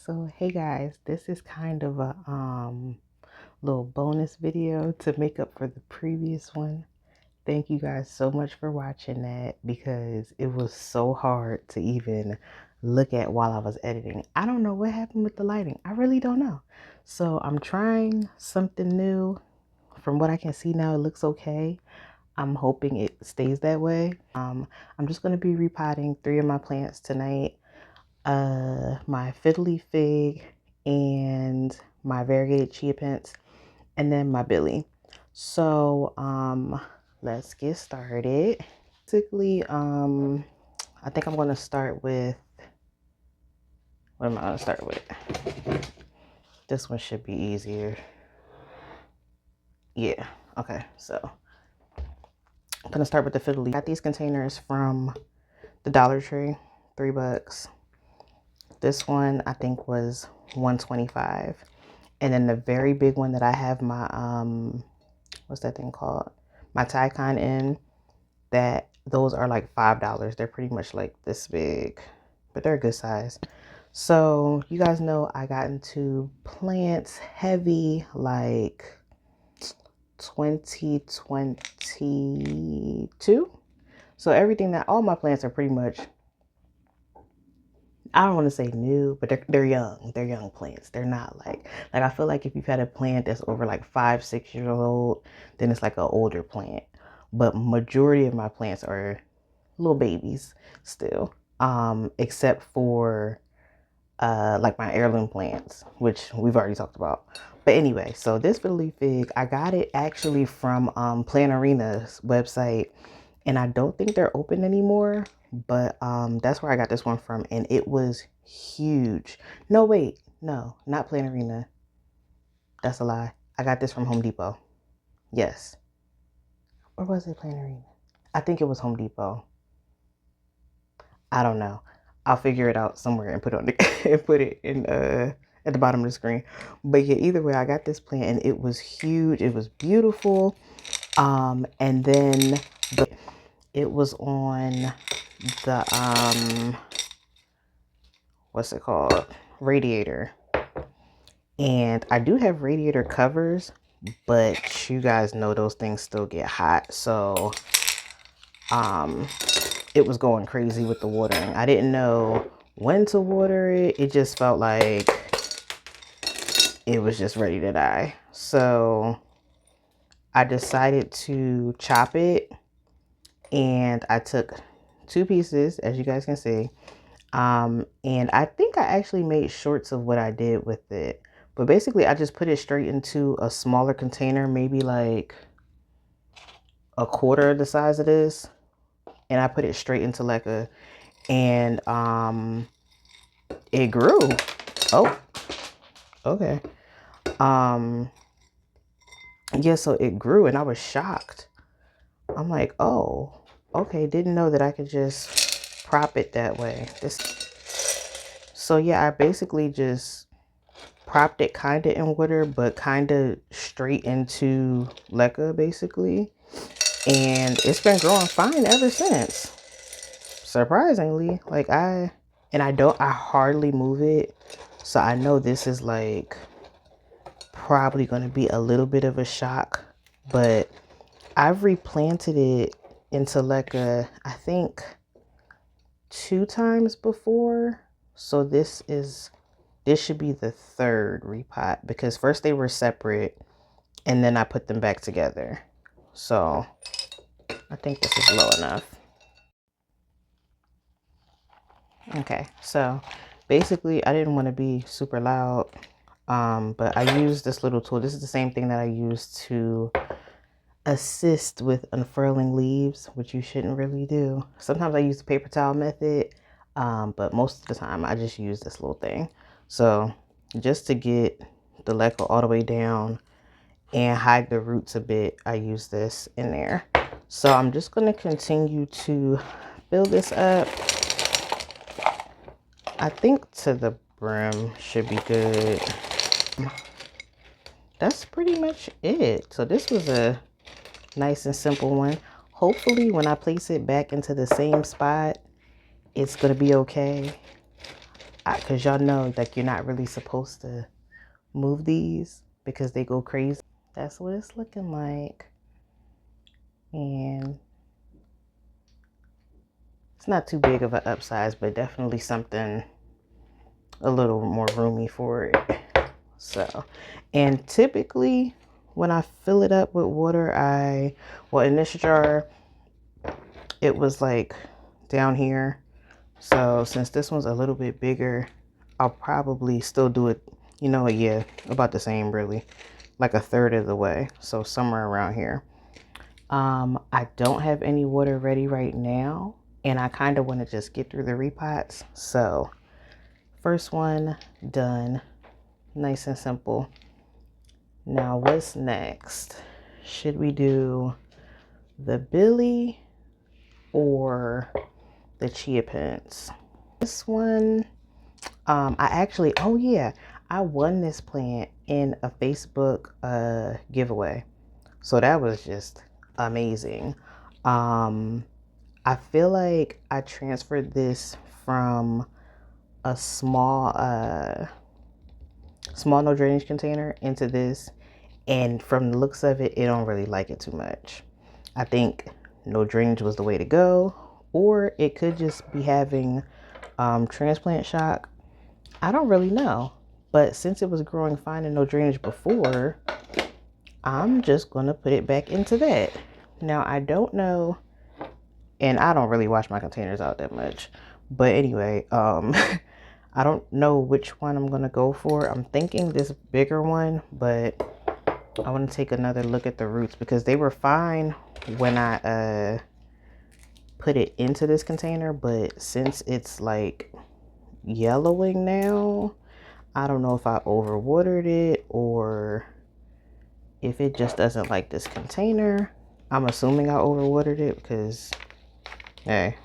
So hey guys, this is kind of a little bonus video to make up for the previous one. Thank you guys so much for watching that because it was so hard to even look at while I was editing. I don't know what happened with the lighting. I really don't know. So I'm trying something new. From what I can see now, it looks okay. I'm hoping it stays that way. I'm just going to be repotting 3 of my plants tonight. My fiddly fig and my variegated chia pets, and then my billy. So let's get started. Basically, I think I'm gonna start with, what am I gonna start with? This one should be easier. Yeah, okay, so I'm gonna start with the fiddly. I got these containers from the Dollar Tree, $3. This one I think was $1.25. And then the very big one that I have my what's that thing called, my Tycon in, that those are like $5. They're pretty much like this big, but they're a good size. So you guys know I got into plants heavy like 2022. So everything, that all my plants are pretty much, I don't want to say new, but they're young. They're young plants. They're not like I feel like if you've had a plant that's over like 5-6 years old, then it's like an older plant. But majority of my plants are little babies still, except for like my heirloom plants, which we've already talked about. But anyway, so this fiddly fig, I got it actually from Planarina's website, and I don't think they're open anymore, but that's where I got this one from, and it was huge. No, wait, no, not Planarina. That's a lie. I got this from Home Depot. Yes. Or was it Planarina? I think it was Home Depot. I don't know. I'll figure it out somewhere and put it on the and put it in at the bottom of the screen. But yeah, either way, I got this plant and it was huge. It was beautiful. And then it was on the what's it called? Radiator. And I do have radiator covers, but you guys know those things still get hot. So it was going crazy with the watering. I didn't know when to water it. It just felt like it was just ready to die. So I decided to chop it, and I took 2 pieces, as you guys can see. And I think I actually made shorts of what I did with it. But basically, I just put it straight into a smaller container, maybe like a quarter of the size of this. And I put it straight into leca, and it grew. Oh, okay. Yeah, so it grew, and I was shocked. I'm like, oh, okay, didn't know that I could just prop it that way. So yeah, I basically just propped it kind of in water, but kind of straight into leca, basically. And it's been growing fine ever since. Surprisingly, like I hardly move it. So I know this is like probably going to be a little bit of a shock, but I've replanted it into leca, I think 2 times before. So this should be the 3rd repot, because first they were separate and then I put them back together. So I think this is low enough. Okay, so basically I didn't want to be super loud, but I used this little tool. This is the same thing that I used to assist with unfurling leaves, which you shouldn't really do. Sometimes I use the paper towel method, but most of the time I just use this little thing. So just to get the leca all the way down and hide the roots a bit, I use this in there. So I'm just going to continue to fill this up. I think to the brim should be good. That's pretty much it. So this was a nice and simple one. Hopefully when I place it back into the same spot, it's gonna be okay. because y'all know like you're not really supposed to move these because they go crazy. That's what it's looking like. And it's not too big of an upsize, but definitely something a little more roomy for it. So, and typically when I fill it up with water, well, in this jar, it was like down here. So since this one's a little bit bigger, I'll probably still do it, you know, yeah, about the same really, like a third of the way. So somewhere around here. I don't have any water ready right now, and I kind of want to just get through the repots. So first one done, nice and simple. Now what's next? Should we do the Billy or the Chia Pets? This one, I actually, oh yeah, I won this plant in a Facebook giveaway. So that was just amazing. I feel like I transferred this from a small no drainage container into this, and from the looks of it, it don't really like it too much. I think no drainage was the way to go, or it could just be having transplant shock. I don't really know, but since it was growing fine and no drainage before, I'm just gonna put it back into that. Now I don't know, and I don't really wash my containers out that much, but anyway, I don't know which one I'm gonna go for. I'm thinking this bigger one, but I want to take another look at the roots because they were fine when I put it into this container, but since it's like yellowing now, I don't know if I overwatered it or if it just doesn't like this container. I'm assuming I overwatered it because, hey,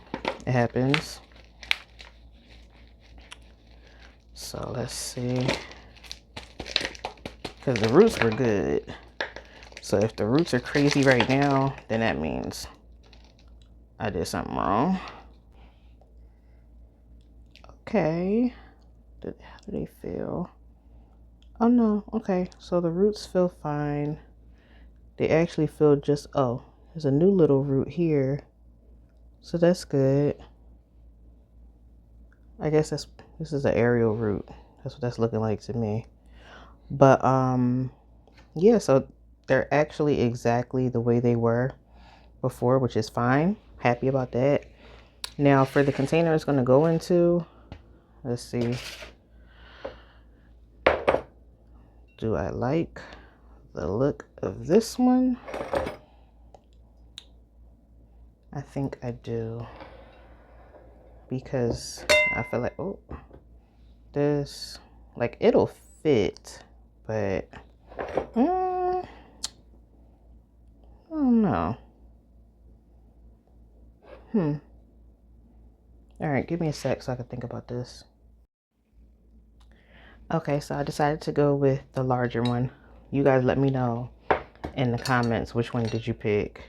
it happens. So let's see, because the roots were good. So if the roots are crazy right now, then that means I did something wrong. Okay, how do they feel? Oh no, okay, so the roots feel fine. They actually feel just, oh, there's a new little root here. So that's good. I guess this is an aerial root. That's what that's looking like to me. But yeah, so they're actually exactly the way they were before, which is fine. Happy about that. Now for the container it's going to go into, let's see. Do I like the look of this one? I think I do, because I feel like, oh, this, like, it'll fit, but I don't know. All right, give me a sec so I can think about this. Okay, so I decided to go with the larger one. You guys let me know in the comments which one did you pick.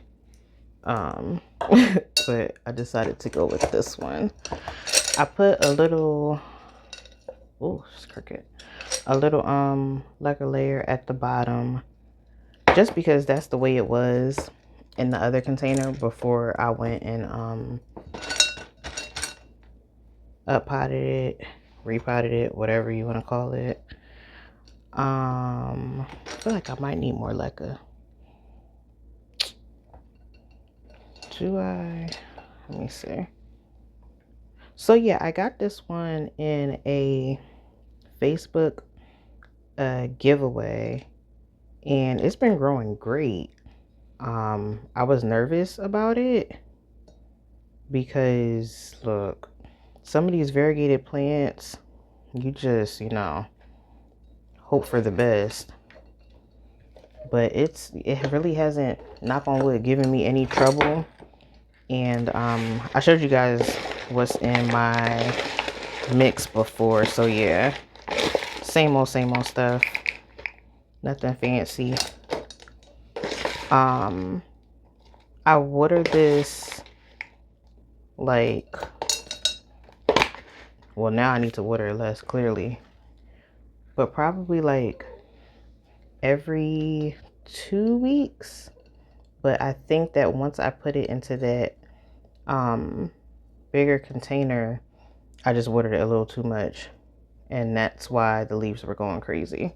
But I decided to go with this one. I put a little, oh, it's crooked. A little lacquer layer at the bottom, just because that's the way it was in the other container before I went and up potted it, repotted it, whatever you want to call it. I feel like I might need more lacquer. Do I? Let me see. So yeah, I got this one in a Facebook giveaway, and it's been growing great. I was nervous about it because look, some of these variegated plants, you just, you know, hope for the best, but it really hasn't, knock on wood, given me any trouble. And I showed you guys what's in my mix before, so yeah, same old stuff, nothing fancy. I watered this like well, now I need to water it less, clearly, but probably like every 2 weeks. But I think that once I put it into that bigger container, I just watered it a little too much, and that's why the leaves were going crazy.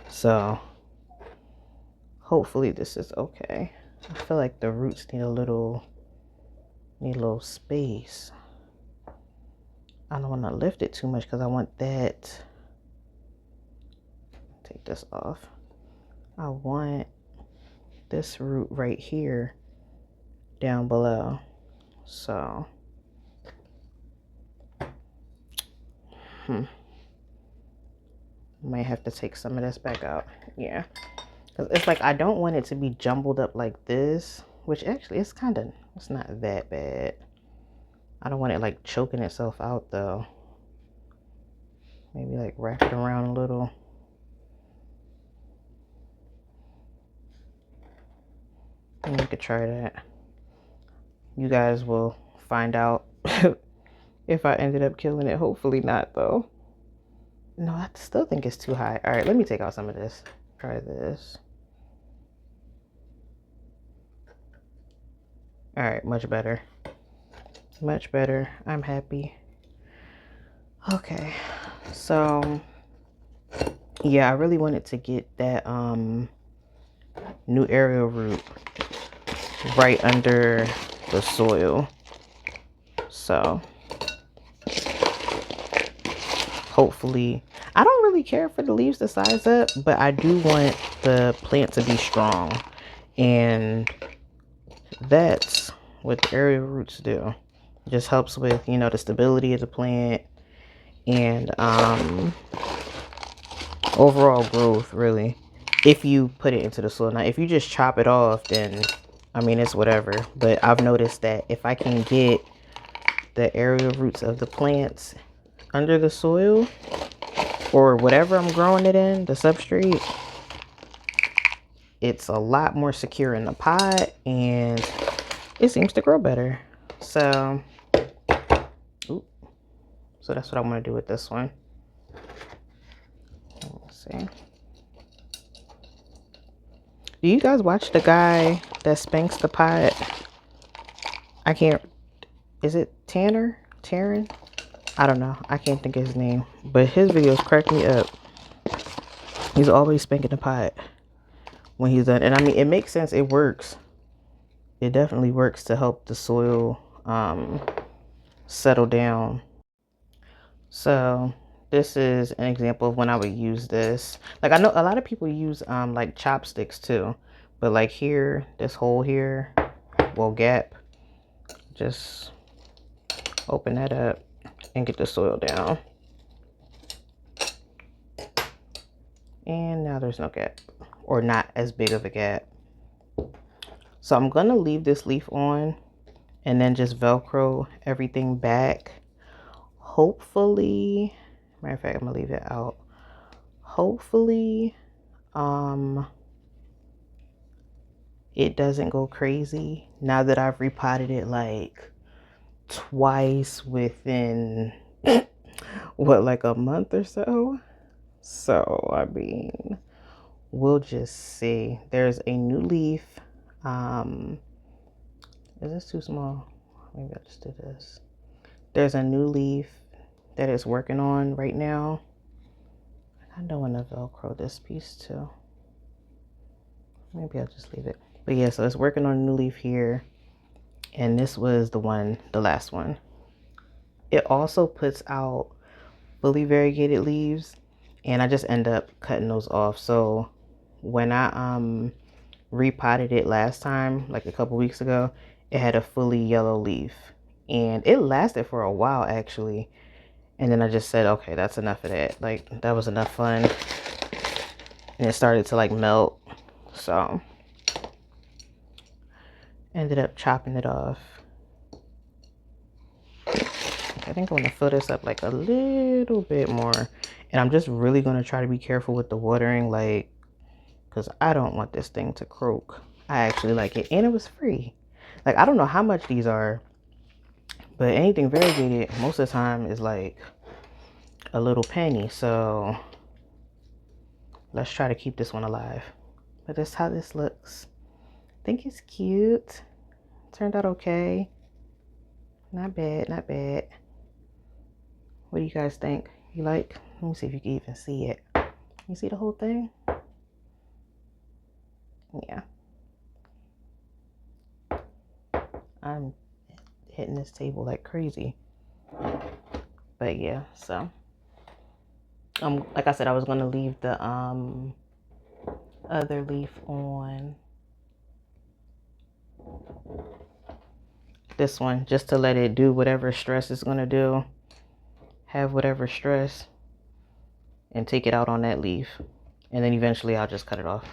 So hopefully this is okay. I feel like the roots need a little space. I don't want to lift it too much because I want that. Take this off. I want this root right here down below. So might have to take some of this back out. Yeah, because it's like I don't want it to be jumbled up like this, which actually it's not that bad. I don't want it like choking itself out though. Maybe like wrap it around a little. And you could try that. You guys will find out if I ended up killing it. Hopefully not though. No, I still think it's too high. All right, let me take out some of this. Try this. All right, much better. Much better. I'm happy. Okay, so yeah, I really wanted to get that new aerial root right under the soil. So hopefully, I don't really care for the leaves to size up, but I do want the plant to be strong, and that's what the aerial roots do. It just helps with, you know, the stability of the plant and overall growth, really, if you put it into the soil. Now if you just chop it off, then I mean it's whatever, but I've noticed that if I can get the aerial roots of the plants under the soil or whatever I'm growing it in, the substrate, it's a lot more secure in the pot and it seems to grow better. So that's what I want to do with this one. Let's see. Do you guys watch the guy that spanks the pot? I can't, is it Tanner? Taryn? I don't know. I can't think of his name. But his videos crack me up. He's always spanking the pot when he's done. And I mean, it makes sense. It works. It definitely works to help the soil settle down. So this is an example of when I would use this. Like I know a lot of people use like chopsticks too. But like here, this hole here, well, gap, just open that up and get the soil down. And now there's no gap, or not as big of a gap. So I'm gonna leave this leaf on and then just Velcro everything back. Hopefully, matter of fact, I'm gonna leave it out. Hopefully, it doesn't go crazy now that I've repotted it like twice within what, like a month or so. So I mean, we'll just see. There's a new leaf. Is this too small? Maybe I'll just do this. There's a new leaf that it's working on right now. I don't want to Velcro this piece too. Maybe I'll just leave it. But yeah, so it's working on a new leaf here. And this was the last one. It also puts out fully variegated leaves, and I just end up cutting those off. So when I repotted it last time, like a couple weeks ago, it had a fully yellow leaf, and it lasted for a while actually. And then I just said, okay, that's enough of that. Like, that was enough fun. And it started to like melt. So ended up chopping it off. I think I'm gonna fill this up like a little bit more. And I'm just really gonna try to be careful with the watering, like, because I don't want this thing to croak. I actually like it, and it was free. Like, I don't know how much these are, But anything variegated most of the time is like a little penny. So let's try to keep this one alive. But that's how this looks. I think it's cute. Turned out okay. Not bad, not bad. What do you guys think? You like? Let me see if you can even see it. You see the whole thing? Yeah. I'm hitting this table like crazy. But yeah, so like I said, I was gonna leave the other leaf on this one just to let it do whatever stress it's gonna do, have whatever stress, and take it out on that leaf, and then eventually I'll just cut it off.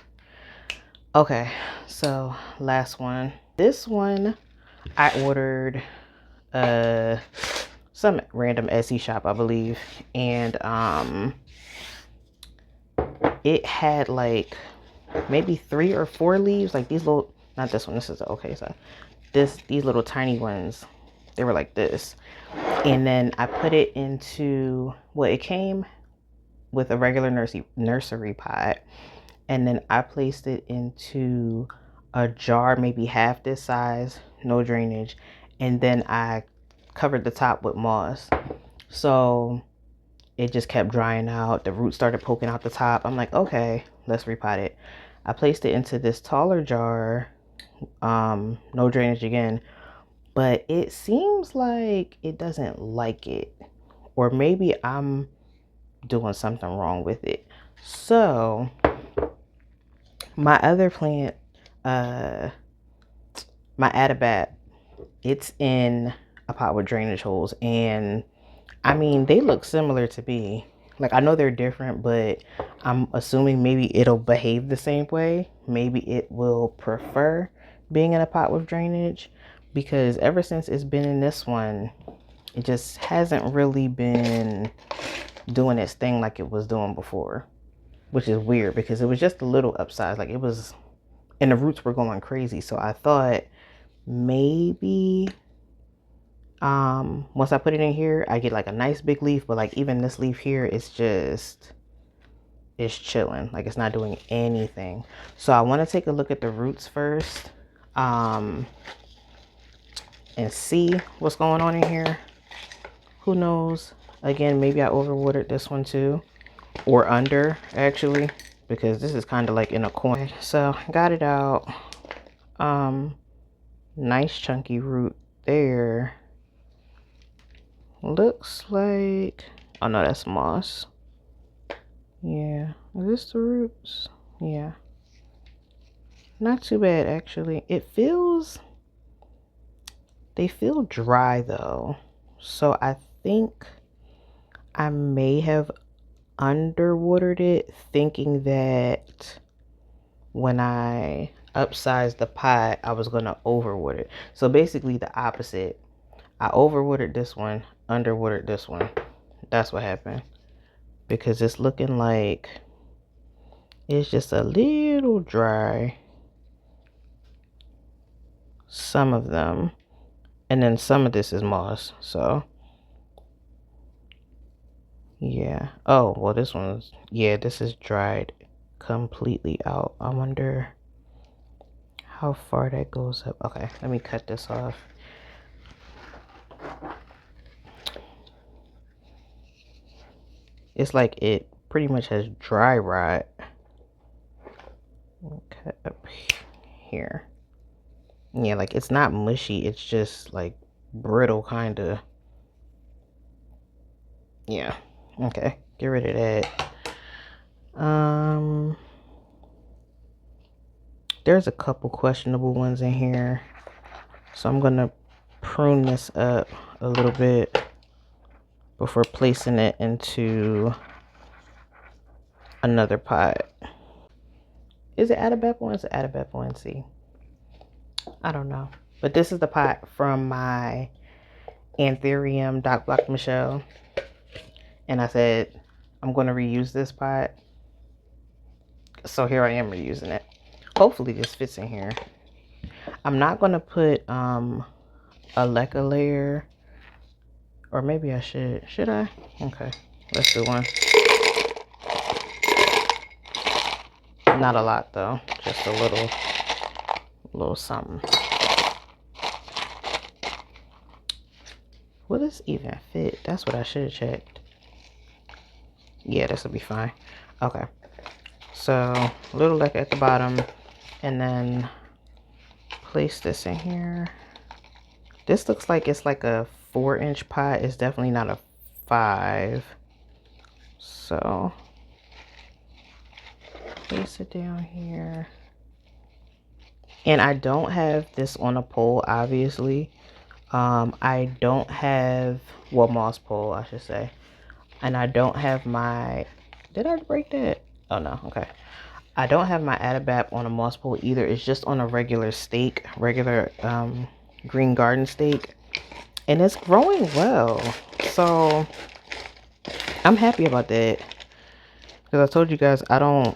Okay, so last one. This one I ordered some random Etsy shop, I believe, and it had like maybe 3 or 4 leaves, like these little, not this one, this is okay, so these little tiny ones, they were like this. And then I put it into, well, it came with a regular nursery pot, and then I placed it into a jar maybe half this size, no drainage, and then I covered the top with moss. So it just kept drying out. The roots started poking out the top. I'm like, okay, let's repot it. I placed it into this taller jar, no drainage again, but it seems like it doesn't like it, or maybe I'm doing something wrong with it. So my other plant, my Adabat, it's in a pot with drainage holes, and I mean, they look similar to me. Like, I know they're different, but I'm assuming maybe it'll behave the same way. Maybe it will prefer being in a pot with drainage, because ever since it's been in this one, it just hasn't really been doing its thing like it was doing before, which is weird because it was just a little upsized. Like, it was, and the roots were going crazy. So I thought maybe once I put it in here, I get like a nice big leaf, but like even this leaf here, it's chilling, like it's not doing anything. So I want to take a look at the roots first, and see what's going on in here. Who knows? Again, maybe I overwatered this one too, or under actually, because this is kind of like in a corner. So got it out. Nice chunky root there. Looks like, oh no, that's moss. Yeah, is this the roots? Yeah, not too bad actually. They feel dry though, so I think I may have underwatered it, thinking that when I upsized the pot I was gonna overwater it. So basically the opposite. I overwatered this one, underwatered this one. That's what happened, because it's looking like it's just a little dry, some of them, and then some of this is moss. So yeah. Oh well, this one's, yeah, this is dried completely out. I wonder how far that goes up. Okay, let me cut this off. It's like it pretty much has dry rot. Cut up here. Yeah, like it's not mushy, it's just like brittle kind of. Yeah, okay, get rid of that. There's a couple questionable ones in here, so I'm gonna prune this up a little bit before placing it into another pot. Is it Adabeppo or is it Adabeppo NC? I don't know. But this is the pot from my Anthurium Doc Block Michelle. And I said, I'm going to reuse this pot. So here I am reusing it. Hopefully this fits in here. I'm not going to put a leca layer Or maybe I should. Should I? Okay, let's do one. Not a lot though, just a little something. Will this even fit? That's what I should have checked. Yeah, this will be fine. Okay, so little lick at the bottom, and then place this in here. This looks like it's like a 4-inch pot. It's definitely not a 5. So place it down here. And I don't have this on a pole, obviously. I don't have, well, moss pole, I should say. And I don't have my, did I break that? Oh no, okay. I don't have my Adabap on a moss pole either. It's just on a regular stake, regular green garden stake. And it's growing well. So I'm happy about that. Because I told you guys, my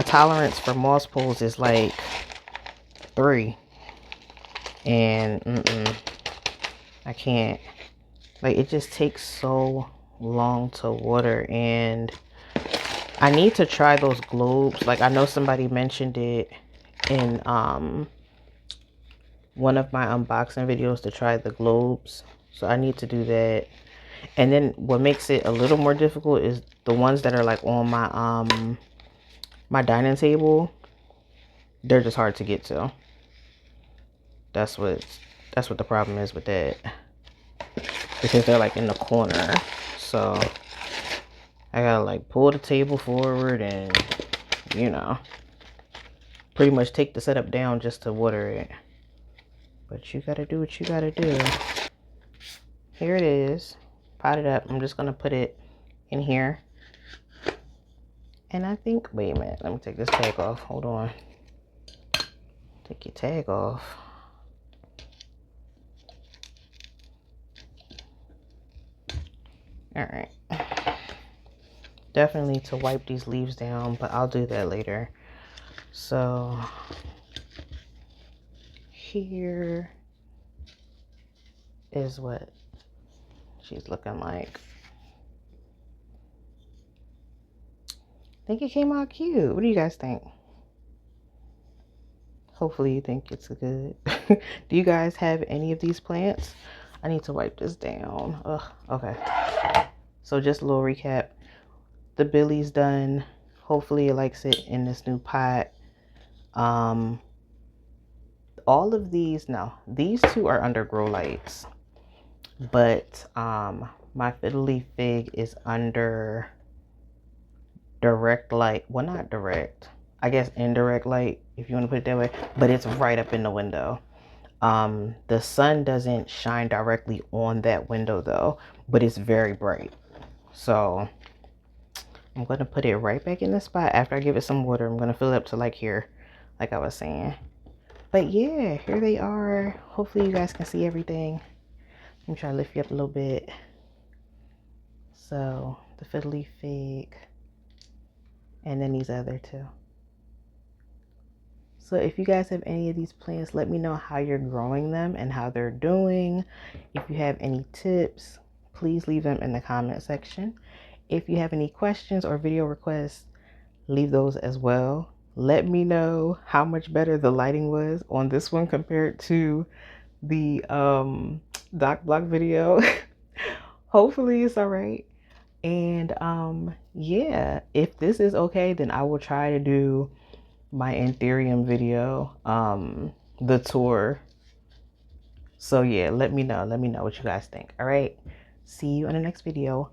tolerance for moss poles is like 3. And I can't. Like, it just takes so long to water. And I need to try those globes. Like, I know somebody mentioned it in one of my unboxing videos to try the globes. So I need to do that. And then what makes it a little more difficult is the ones that are like on my my dining table. They're just hard to get to. That's what the problem is with that. Because they're like in the corner. So I gotta like pull the table forward and, you know, pretty much take the setup down just to water it. But you gotta do what you gotta do. Here it is. Pot it up. I'm just gonna put it in here. And I think, wait a minute, let me take this tag off. Hold on. Take your tag off. All right. Definitely need to wipe these leaves down, but I'll do that later. So here is what she's looking like. I think it came out cute. What do you guys think? Hopefully you think it's good. Do you guys have any of these plants? I need to wipe this down. Ugh, okay. So just a little recap. The Billy's done. Hopefully it likes it in this new pot. All of these, no, these two are under grow lights. But my fiddle leaf fig is under direct light. Well, not direct. I guess indirect light, if you want to put it that way. But it's right up in the window. The sun doesn't shine directly on that window though, but it's very bright. So I'm going to put it right back in the spot after I give it some water. I'm going to fill it up to like here, like I was saying. But yeah, here they are. Hopefully you guys can see everything. Let me try to lift you up a little bit. So the fiddle leaf fig, and then these other two. So if you guys have any of these plants, let me know how you're growing them and how they're doing. If you have any tips, please leave them in the comment section. If you have any questions or video requests, leave those as well. Let me know how much better the lighting was on this one compared to the doc block video. Hopefully it's all right. And yeah, if this is okay, then I will try to do my Anthurium video, the tour. So yeah, let me know what you guys think. All right, see you in the next video.